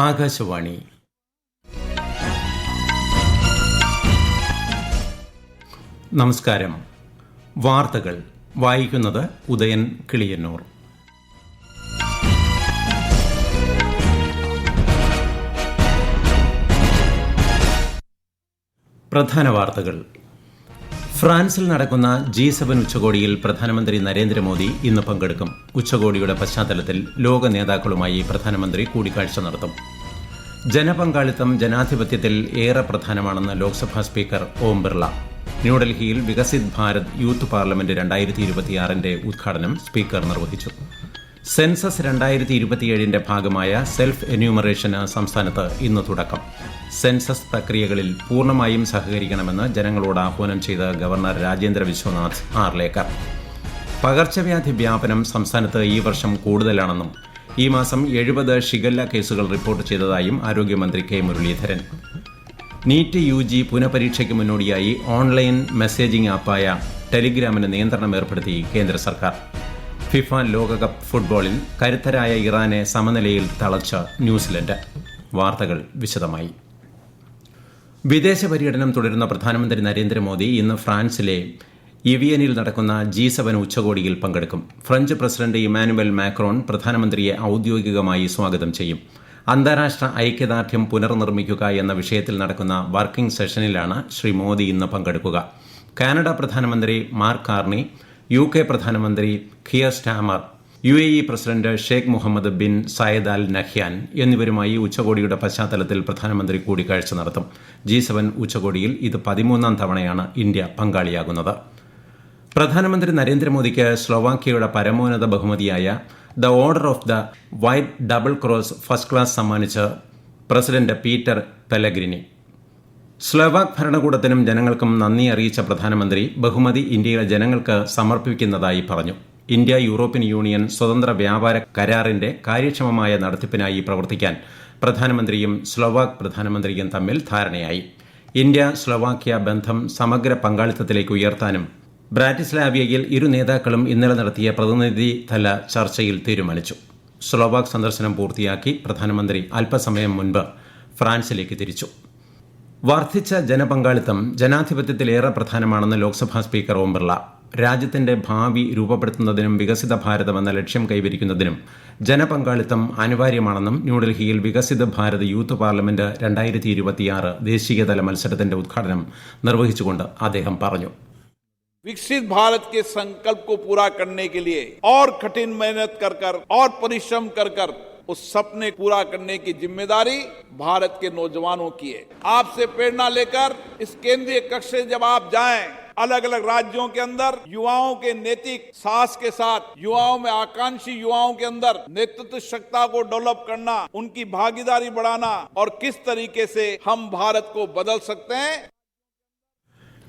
ആകാശവാണി. നമസ്കാരം. വാർത്തകൾ വായിക്കുന്നത് ഉദയൻ കിളിയന്നൂർ. പ്രധാന വാർത്തകൾ. ഫ്രാൻസിൽ നടക്കുന്ന G7 ഉച്ചകോടിയിൽ പ്രധാനമന്ത്രി നരേന്ദ്രമോദി ഇന്ന് പങ്കെടുക്കും. ഉച്ചകോടിയുടെ പശ്ചാത്തലത്തിൽ ലോക നേതാക്കളുമായി പ്രധാനമന്ത്രി കൂടിക്കാഴ്ച നടത്തും. ജനപങ്കാളിത്തം ജനാധിപത്യത്തിൽ ഏറെ പ്രധാനമാണെന്ന് ലോക്സഭാ സ്പീക്കർ ഓം ബിർള. ന്യൂഡൽഹിയിൽ വികസിത് ഭാരത് യൂത്ത് പാർലമെന്റ് 2026 ഉദ്ഘാടനം സ്പീക്കർ നിർവഹിച്ചു. സെൻസസ് 2027 ഭാഗമായ സെൽഫ് എന്യൂമറേഷന് സംസ്ഥാനത്ത് ഇന്ന് തുടക്കം. സെൻസസ് പ്രക്രിയകളിൽ പൂർണ്ണമായും സഹകരിക്കണമെന്ന് ജനങ്ങളോട് ആഹ്വാനം ചെയ്ത ഗവർണർ രാജേന്ദ്ര വിശ്വനാഥ് ആർലേക്കർ. പകർച്ചവ്യാധി വ്യാപനം സംസ്ഥാനത്ത് ഈ വർഷം കൂടുതലാണെന്നും ഈ മാസം 70 ഷിഗല്ല കേസുകൾ റിപ്പോർട്ട് ചെയ്തതായും ആരോഗ്യമന്ത്രി കെ മുരളീധരൻ. നീറ്റ് UG പുനഃപരീക്ഷയ്ക്ക് മുന്നോടിയായി ഓൺലൈൻ മെസ്സേജിംഗ് ആപ്പായ ടെലിഗ്രാമിന് നിയന്ത്രണം ഏർപ്പെടുത്തി കേന്ദ്ര സർക്കാർ. ഫിഫ ലോകകപ്പ് ഫുട്ബോളിൽ കരുത്തരായ ഇറാനെ സമനിലയിൽ തളച്ച ന്യൂസിലൻഡ്. വാർത്തകൾ വിശദമായി. വിദേശ പര്യടനം തുടരുന്ന പ്രധാനമന്ത്രി നരേന്ദ്രമോദി ഇന്ന് ഫ്രാൻസിലെ ഇവിയനിൽ നടക്കുന്ന G7 ഉച്ചകോടിയിൽ പങ്കെടുക്കും. ഫ്രഞ്ച് പ്രസിഡന്റ് ഇമാനുവൽ മാക്രോൺ പ്രധാനമന്ത്രിയെ ഔദ്യോഗികമായി സ്വാഗതം ചെയ്യും. അന്താരാഷ്ട്ര ഐക്യദാർഢ്യം പുനർനിർമ്മിക്കുക എന്ന വിഷയത്തിൽ നടക്കുന്ന വർക്കിംഗ് സെഷനിലാണ് ശ്രീ മോദി ഇന്ന് പങ്കെടുക്കുക. കാനഡ പ്രധാനമന്ത്രി മാർക്ക് കാർണി, UK പ്രധാനമന്ത്രി Keir Starmer, UAE president Sheikh Mohamed bin Zayed Al Nahyan എന്നിവരുമായി ഉച്ചകോടിയുടെ പശ്ചാത്തലത്തിൽ പ്രധാനമന്ത്രി കൂടിക്കാഴ്ച നടത്തും. G7 ഉച്ചകോടിയിൽ ഇത് 13ാം തവണയാണ് ഇന്ത്യ പങ്കാളിയാകുന്നത്. പ്രധാനമന്ത്രി നരേന്ദ്രമോദിക്ക് സ്ലൊവാക്യയുടെ പരമോന്നത ബഹുമതിയായ the order of the white double cross first class സമ്മാനിച്ച് പ്രസിഡന്റ് പീറ്റർ പെലഗ്രിനി. സ്ലൊവാക് ഭരണകൂടത്തിനും ജനങ്ങൾക്കും നന്ദി അറിയിച്ച പ്രധാനമന്ത്രി ബഹുമതി ഇന്ത്യയിലെ ജനങ്ങൾക്ക് സമർപ്പിക്കുന്നതായി പറഞ്ഞു. ഇന്ത്യ യൂറോപ്യൻ യൂണിയൻ സ്വതന്ത്ര വ്യാപാര കരാറിന്റെ കാര്യക്ഷമമായ നടത്തിപ്പിനായി പ്രവർത്തിക്കാൻ പ്രധാനമന്ത്രിയും സ്ലൊവാക് പ്രധാനമന്ത്രിയും തമ്മിൽ ധാരണയായി. ഇന്ത്യ സ്ലൊവാക്യ ബന്ധം സമഗ്ര പങ്കാളിത്തത്തിലേക്ക് ഉയർത്താനും ബ്രാറ്റിസ്ലാവിയയിൽ ഇരു നേതാക്കളും ഇന്നലെ നടത്തിയ പ്രതിനിധിതല ചർച്ചയിൽ തീരുമാനിച്ചു. സ്ലൊവാക് സന്ദർശനം പൂർത്തിയാക്കി പ്രധാനമന്ത്രി അല്പസമയം മുൻപ് ഫ്രാൻസിലേക്ക് തിരിച്ചു. വർദ്ധിച്ച ജനപങ്കാളിത്തം ജനാധിപത്യത്തിലേറെ പ്രധാനമാണെന്ന് ലോക്സഭാ സ്പീക്കർ ഓം ബിർള. രാജ്യത്തിന്റെ ഭാവി രൂപപ്പെടുത്തുന്നതിനും വികസിത ഭാരതം എന്ന ലക്ഷ്യം കൈവരിക്കുന്നതിനും ജനപങ്കാളിത്തം അനിവാര്യമാണെന്നും ന്യൂഡൽഹിയിൽ വികസിത് ഭാരത് യൂത്ത് പാർലമെന്റ് 2026 ദേശീയതല മത്സരത്തിന്റെ ഉദ്ഘാടനം നിർവഹിച്ചുകൊണ്ട് അദ്ദേഹം പറഞ്ഞു. विकसित भारत के संकल्प को पूरा करने के लिए और कठिन मेहनत कर और परिश्रम कर उस सपने पूरा करने की जिम्मेदारी भारत के नौजवानों की है. आपसे प्रेरणा लेकर इस केंद्रीय कक्ष से जब आप जाएं, अलग अलग राज्यों के अंदर युवाओं के नैतिक साहस के साथ युवाओं में आकांक्षी युवाओं के अंदर नेतृत्व क्षमता को डेवलप करना, उनकी भागीदारी बढ़ाना और किस तरीके से हम भारत को बदल सकते हैं.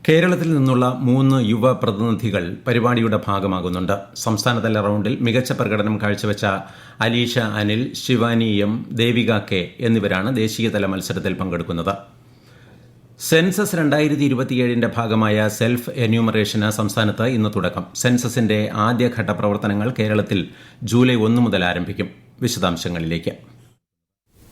കേരളത്തിൽ നിന്നുള്ള 3 യുവ പ്രതിനിധികൾ പരിപാടിയുടെ ഭാഗമാകുന്നുണ്ട്. സംസ്ഥാനതല റൌണ്ടിൽ മികച്ച പ്രകടനം കാഴ്ചവെച്ച അലീഷ അനിൽ, ശിവാനി M, ദേവിക K എന്നിവരാണ് ദേശീയതല മത്സരത്തിൽ പങ്കെടുക്കുന്നത്. സെൻസസ് 2027 ഭാഗമായ സെൽഫ് എന്യൂമറേഷന് സംസ്ഥാനത്ത് ഇന്ന് തുടക്കം. സെൻസസിന്റെ ആദ്യഘട്ട പ്രവർത്തനങ്ങൾ കേരളത്തിൽ ജൂലൈ 1 മുതൽ ആരംഭിക്കും. വിശദാംശങ്ങളിലേക്ക്.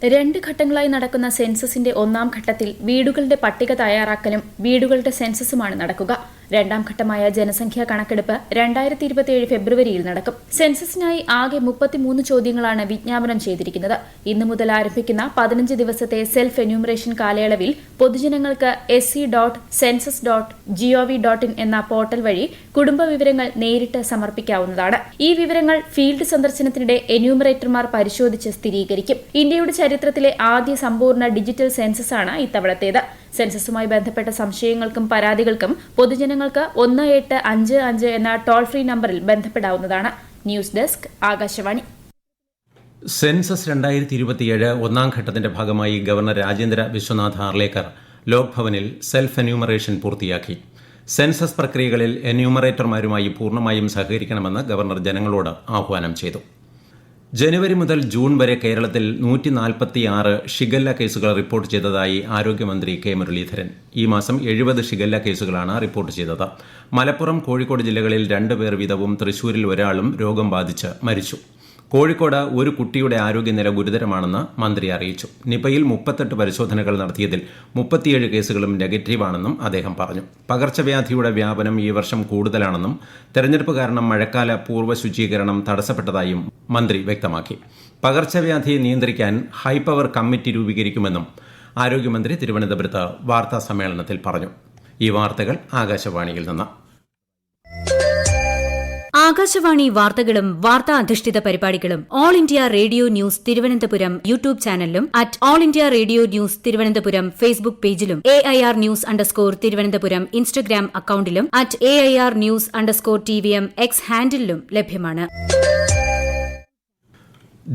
2 ഘട്ടങ്ങളായി നടക്കുന്ന സെൻസസിന്റെ 1ാം ഘട്ടത്തിൽ വീടുകളുടെ പട്ടിക തയ്യാറാക്കലും വീടുകളുടെ സെൻസസുമാണ് നടക്കുക. 2ാം ഘട്ടമായ ജനസംഖ്യാ കണക്കെടുപ്പ് 2027 ഫെബ്രുവരിയിൽ നടക്കും. സെൻസസിനായി ആകെ 33 ചോദ്യങ്ങളാണ് വിജ്ഞാപനം ചെയ്തിരിക്കുന്നത്. ഇന്നു മുതൽ ആരംഭിക്കുന്ന 15 ദിവസത്തെ സെൽഫ് എന്യൂമറേഷൻ കാലയളവിൽ പൊതുജനങ്ങൾക്ക് sc.census.gov.in എന്ന പോർട്ടൽ വഴി കുടുംബ വിവരങ്ങൾ നേരിട്ട് സമർപ്പിക്കാവുന്നതാണ്. ഈ വിവരങ്ങൾ ഫീൽഡ് സന്ദർശനത്തിനിടെ എന്യൂമറേറ്റർമാർ പരിശോധിച്ച് സ്ഥിരീകരിക്കും. ഇന്ത്യയുടെ ചരിത്രത്തിലെ ആദ്യ സമ്പൂർണ്ണ ഡിജിറ്റൽ സെൻസസാണ് ഇത്തവണത്തേത്. സെൻസസുമായി ബന്ധപ്പെട്ട സംശയങ്ങൾക്കും പരാതികൾക്കും പൊതുജനങ്ങൾക്ക് 1855 എന്ന ടോൾ ഫ്രീ നമ്പറിൽ ബന്ധപ്പെടാവുന്നതാണ്. News desk, Akashvani. സെൻസസ് 2027 1ാം ഘട്ടത്തിന്റെ ഭാഗമായി ഗവർണർ രാജേന്ദ്ര വിശ്വനാഥ് ആർലേക്കർ ലോക്ഭവനിൽ സെൽഫ് എന്യൂമറേഷൻ പൂർത്തിയാക്കി. സെൻസസ് പ്രക്രിയകളിൽ എന്യൂമറേറ്റർമാരുമായി പൂർണ്ണമായും സഹകരിക്കണമെന്ന് ഗവർണർ ജനങ്ങളോട് ആഹ്വാനം ചെയ്തു. ജനുവരി മുതൽ ജൂൺ വരെ കേരളത്തിൽ 146 ഷിഗല്ല കേസുകൾ റിപ്പോർട്ട് ചെയ്തതായി ആരോഗ്യമന്ത്രി കെ മുരളീധരൻ. ഈ മാസം 70 ഷിഗല്ല കേസുകളാണ് റിപ്പോർട്ട് ചെയ്തത്. മലപ്പുറം, കോഴിക്കോട് ജില്ലകളിൽ 2 പേർ വീതവും തൃശൂരിൽ ഒരാളും രോഗം ബാധിച്ച് മരിച്ചു. കോഴിക്കോട് ഒരു കുട്ടിയുടെ ആരോഗ്യനില ഗുരുതരമാണെന്ന് മന്ത്രി അറിയിച്ചു. നിപയിൽ 38 പരിശോധനകൾ നടത്തിയതിൽ 37 കേസുകളും നെഗറ്റീവാണെന്നും അദ്ദേഹം പറഞ്ഞു. പകർച്ചവ്യാധിയുടെ വ്യാപനം ഈ വർഷം കൂടുതലാണെന്നും തെരഞ്ഞെടുപ്പ് കാരണം മഴക്കാല പൂർവ്വ ശുചീകരണം തടസ്സപ്പെട്ടതായും മന്ത്രി വ്യക്തമാക്കി. പകർച്ചവ്യാധിയെ നിയന്ത്രിക്കാൻ ഹൈപവർ കമ്മിറ്റി രൂപീകരിക്കുമെന്നും ആരോഗ്യമന്ത്രി തിരുവനന്തപുരത്ത് വാർത്താ സമ്മേളനത്തിൽ പറഞ്ഞു. ഈ വാർത്തകൾ ആകാശവാണിയിൽ നിന്ന്. ആകാശവാണി വാർത്തകളും വാർത്താ അധിഷ്ഠിത പരിപാടികളും All India Radio News Thiruvananthapuram YouTube ചാനലിലും @All India Radio News Thiruvananthapuram Facebook പേജിലും AIR News _തിരുവനന്തപുരം ഇൻസ്റ്റഗ്രാം അക്കൌണ്ടിലും @AIR News _TVM X ഹാൻഡിലും ലഭ്യമാണ്.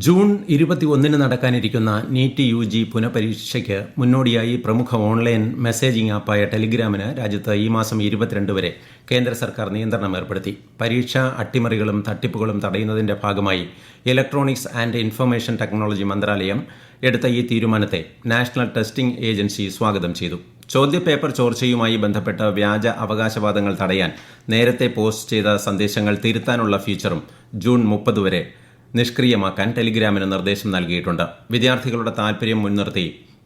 ജൂൺ 21 നടക്കാനിരിക്കുന്ന നീറ്റ് UG പുനഃപരീക്ഷയ്ക്ക് മുന്നോടിയായി പ്രമുഖ ഓൺലൈൻ മെസ്സേജിംഗ് ആപ്പായ ടെലിഗ്രാമിന് രാജ്യത്ത് ഈ മാസം 22 വരെ കേന്ദ്ര സർക്കാർ നിയന്ത്രണം ഏർപ്പെടുത്തി. പരീക്ഷാ അട്ടിമറികളും തട്ടിപ്പുകളും തടയുന്നതിന്റെ ഭാഗമായി ഇലക്ട്രോണിക്സ് ആൻഡ് ഇൻഫർമേഷൻ ടെക്നോളജി മന്ത്രാലയം എടുത്ത ഈ തീരുമാനത്തെ നാഷണൽ ടെസ്റ്റിംഗ് ഏജൻസി സ്വാഗതം ചെയ്തു. ചോദ്യപേപ്പർ ചോർച്ചയുമായി ബന്ധപ്പെട്ട് വ്യാജ അവകാശവാദങ്ങൾ തടയാൻ നേരത്തെ പോസ്റ്റ് ചെയ്ത സന്ദേശങ്ങൾ തിരുത്താനുള്ള ഫീച്ചറും ജൂൺ 30 വരെ നിഷ്ക്രിയമാക്കാൻ ടെലിഗ്രാമിന് നിർദ്ദേശം നൽകിയിട്ടുണ്ട്. വിദ്യാർത്ഥികളുടെ താൽപര്യം മുൻനിർത്തി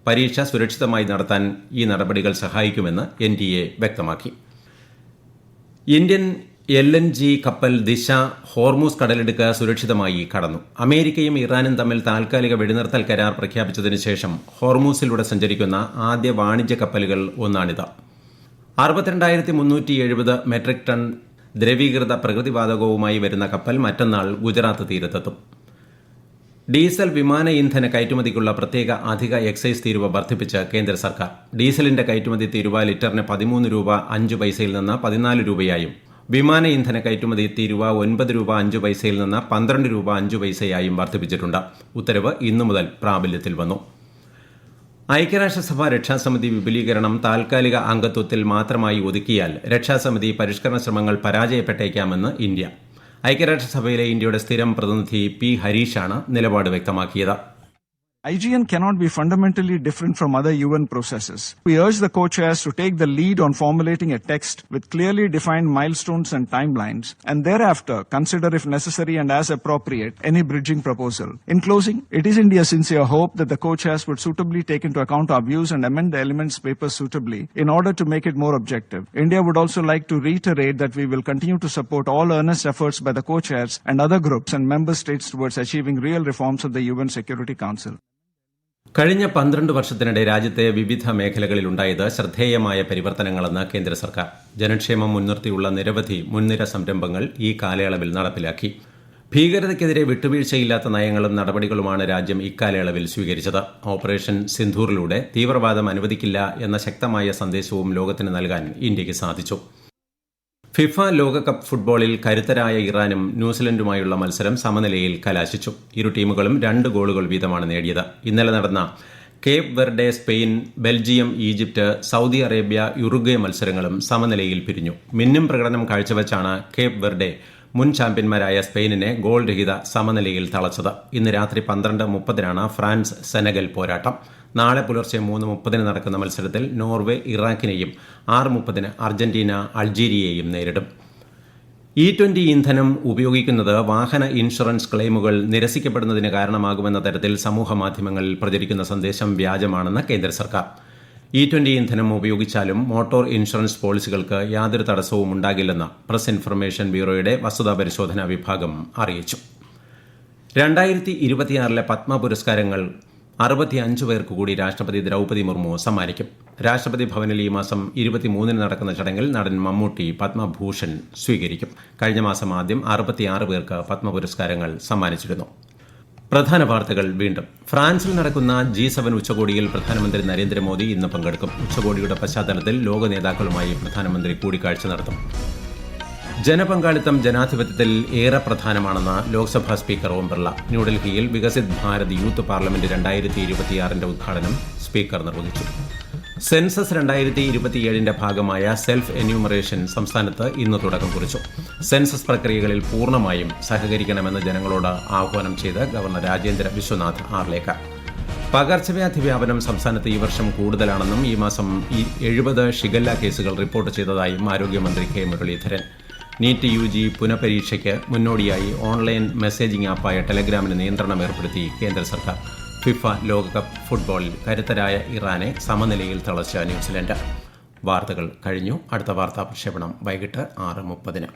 പരീക്ഷ സുരക്ഷിതമായി നടത്താൻ ഈ നടപടികൾ സഹായിക്കുമെന്ന് NTA വ്യക്തമാക്കി. ഇന്ത്യൻ LNG കപ്പൽ ദിശ ഹോർമൂസ് കടലിടുക്ക് സുരക്ഷിതമായി കടന്നു. അമേരിക്കയും ഇറാനും തമ്മിൽ താൽക്കാലിക വെടിനിർത്തൽ കരാർ പ്രഖ്യാപിച്ചതിനു ശേഷം ഹോർമൂസിലൂടെ സഞ്ചരിക്കുന്ന ആദ്യ വാണിജ്യ കപ്പലുകൾ ഒന്നാണിത്. 62,370 മെട്രിക് ടൺ ദ്രവീകൃത പ്രകൃതിവാതകവുമായി വരുന്ന കപ്പൽ മറ്റന്നാൾ ഗുജറാത്ത് തീരത്തെത്തും. ഡീസൽ വിമാന ഇന്ധന കയറ്റുമതിക്കുള്ള പ്രത്യേക അധിക എക്സൈസ് തീരുവ വർദ്ധിപ്പിച്ച് കേന്ദ്ര സർക്കാർ. ഡീസലിന്റെ കയറ്റുമതി തീരുവ ലിറ്ററിന് 13 രൂപ 5 പൈസയിൽ നിന്ന് 14 രൂപയായും വിമാന ഇന്ധന കയറ്റുമതി തീരുവ 9 രൂപ 5 പൈസയിൽ നിന്ന് 12 രൂപ 5 പൈസയായും വർദ്ധിപ്പിച്ചിട്ടുണ്ട്. ഉത്തരവ് ഇന്നു മുതൽ പ്രാബല്യത്തിൽ വന്നു. ഐക്യരാഷ്ട്രസഭ രക്ഷാസമിതി വിപുലീകരണം താൽക്കാലിക അംഗത്വത്തിൽ മാത്രമായി ഒതുക്കിയാൽ രക്ഷാസമിതി പരിഷ്കരണ ശ്രമങ്ങൾ പരാജയപ്പെട്ടേക്കാമെന്ന് ഇന്ത്യ. ഐക്യരാഷ്ട്രസഭയിലെ ഇന്ത്യയുടെ സ്ഥിരം പ്രതിനിധി P. ഹരീഷാണ് നിലപാട് വ്യക്തമാക്കിയത്. IGN cannot be fundamentally different from other UN processes. We urge the co-chairs to take the lead on formulating a text with clearly defined milestones and timelines, and thereafter consider if necessary and as appropriate any bridging proposal. In closing, it is India's sincere hope that the co-chairs would suitably take into account our views and amend the elements papers suitably in order to make it more objective. India would also like to reiterate that we will continue to support all earnest efforts by the co-chairs and other groups and member states towards achieving real reforms of the UN Security Council. കഴിഞ്ഞ 12 വർഷത്തിനിടെ രാജ്യത്തെ വിവിധ മേഖലകളിലുണ്ടായത് ശ്രദ്ധേയമായ പരിവർത്തനങ്ങളെന്ന് കേന്ദ്ര സർക്കാർ. ജനക്ഷേമം മുൻനിർത്തിയുള്ള നിരവധി മുൻനിര സംരംഭങ്ങൾ ഈ കാലയളവിൽ നടപ്പിലാക്കി. ഭീകരതയ്ക്കെതിരെ വിട്ടുവീഴ്ചയില്ലാത്ത നയങ്ങളും നടപടികളുമാണ് രാജ്യം ഇക്കാലയളവിൽ സ്വീകരിച്ചത്. ഓപ്പറേഷൻ സിന്ധൂറിലൂടെ തീവ്രവാദം അനുവദിക്കില്ല എന്ന ശക്തമായ സന്ദേശവും ലോകത്തിന് നൽകാൻ ഇന്ത്യയ്ക്ക് സാധിച്ചു. ഫിഫ ലോകകപ്പ് ഫുട്ബോളിൽ കരുത്തരായ ഇറാനും ന്യൂസിലൻഡുമായുള്ള മത്സരം സമനിലയിൽ കലാശിച്ചു. ഇരു ടീമുകളും 2 ഗോളുകൾ വീതമാണ് നേടിയത്. ഇന്നലെ നടന്ന Cape Verde, Spain, Belgium, Egypt, Saudi Arabia, Uruguay മത്സരങ്ങളും സമനിലയിൽ പിരിഞ്ഞു. മിന്നും പ്രകടനം കാഴ്ചവെച്ചാണ് കേപ്പ് വെർഡെ മുൻ ചാമ്പ്യന്മാരായ സ്പെയിനിനെ ഗോൾ രഹിത സമനിലയിൽ തളച്ചത്. ഇന്ന് രാത്രി 12:30 ഫ്രാൻസ് സെനഗൽ പോരാട്ടം. നാളെ പുലർച്ചെ 3:30 നടക്കുന്ന മത്സരത്തിൽ നോർവേ ഇറാഖിനെയും 6:30 അർജന്റീന അൾജീരിയയെയും നേരിടും. E20 ഇന്ധനം ഉപയോഗിക്കുന്നത് വാഹന ഇൻഷുറൻസ് ക്ലെയിമുകൾ നിരസിക്കപ്പെടുന്നതിന് കാരണമാകുമെന്ന തരത്തിൽ സമൂഹ മാധ്യമങ്ങളിൽ പ്രചരിക്കുന്ന സന്ദേശം വ്യാജമാണെന്ന് കേന്ദ്ര സർക്കാർ. E20 ഇന്ധനം ഉപയോഗിച്ചാലും മോട്ടോർ ഇൻഷുറൻസ് പോളിസികൾക്ക് യാതൊരു തടസ്സവും ഉണ്ടാകില്ലെന്ന് പ്രസ് ഇൻഫർമേഷൻ ബ്യൂറോയുടെ വസ്തുതാ പരിശോധനാ വിഭാഗം അറിയിച്ചു. 2026 പത്മ പുരസ്കാരങ്ങൾ 65 പേർക്ക് കൂടി രാഷ്ട്രപതി ദ്രൗപദി മുർമു സമ്മാനിക്കും. രാഷ്ട്രപതി ഭവനിൽ ഈ മാസം 23 നടക്കുന്ന ചടങ്ങിൽ നടൻ മമ്മൂട്ടി പത്മഭൂഷൺ സ്വീകരിക്കും. കഴിഞ്ഞ മാസം ആദ്യം 66 പേർക്ക് പത്മ പുരസ്കാരങ്ങൾ സമ്മാനിച്ചിരുന്നു. പ്രധാന വാർത്തകൾ വീണ്ടും. ഫ്രാൻസിൽ നടക്കുന്ന G7 ഉച്ചകോടിയിൽ പ്രധാനമന്ത്രി നരേന്ദ്രമോദി ഇന്ന് പങ്കെടുക്കും. ഉച്ചകോടിയുടെ പശ്ചാത്തലത്തിൽ ലോക നേതാക്കളുമായി പ്രധാനമന്ത്രി കൂടിക്കാഴ്ച നടത്തും. ജനപങ്കാളിത്തം ജനാധിപത്യത്തിൽ ഏറെ പ്രധാനമാണെന്ന് ലോക്സഭാ സ്പീക്കർ ഓം ബിർള. ന്യൂഡൽഹിയിൽ വികസിത് ഭാരത് യൂത്ത് പാർലമെന്റ് 2026 ഉദ്ഘാടനം സ്പീക്കർ നിർവഹിച്ചു. സെൻസസ് 2027 ഭാഗമായ സെൽഫ് എന്യൂമറേഷൻ സംസ്ഥാനത്ത് ഇന്ന് തുടക്കം കുറിച്ചു. സെൻസസ് പ്രക്രിയകളിൽ പൂർണ്ണമായും സഹകരിക്കണമെന്ന് ജനങ്ങളോട് ആഹ്വാനം ചെയ്ത് ഗവർണർ രാജേന്ദ്ര വിശ്വനാഥ് ആർലേക്കർ. പകർച്ചവ്യാധി വ്യാപനം സംസ്ഥാനത്ത് ഈ വർഷം കൂടുതലാണെന്നും ഈ മാസം 70 ഷിഗല്ല കേസുകൾ റിപ്പോർട്ട് ചെയ്തതായും ആരോഗ്യമന്ത്രി K. മുരളീധരൻ. നീറ്റ് UG പുനഃപരീക്ഷയ്ക്ക് മുന്നോടിയായി ഓൺലൈൻ മെസ്സേജിംഗ് ആപ്പായ ടെലഗ്രാമിന് നിയന്ത്രണം ഏർപ്പെടുത്തി കേന്ദ്ര സർക്കാർ. ഫിഫ ലോകകപ്പ് ഫുട്ബോളിൽ കരുത്തരായ ഇറാനെ സമനിലയിൽ തളച്ച ന്യൂസിലൻഡ്. വാർത്തകൾ കഴിഞ്ഞു. അടുത്ത വാർത്താ പ്രക്ഷേപണം വൈകിട്ട് 6:30.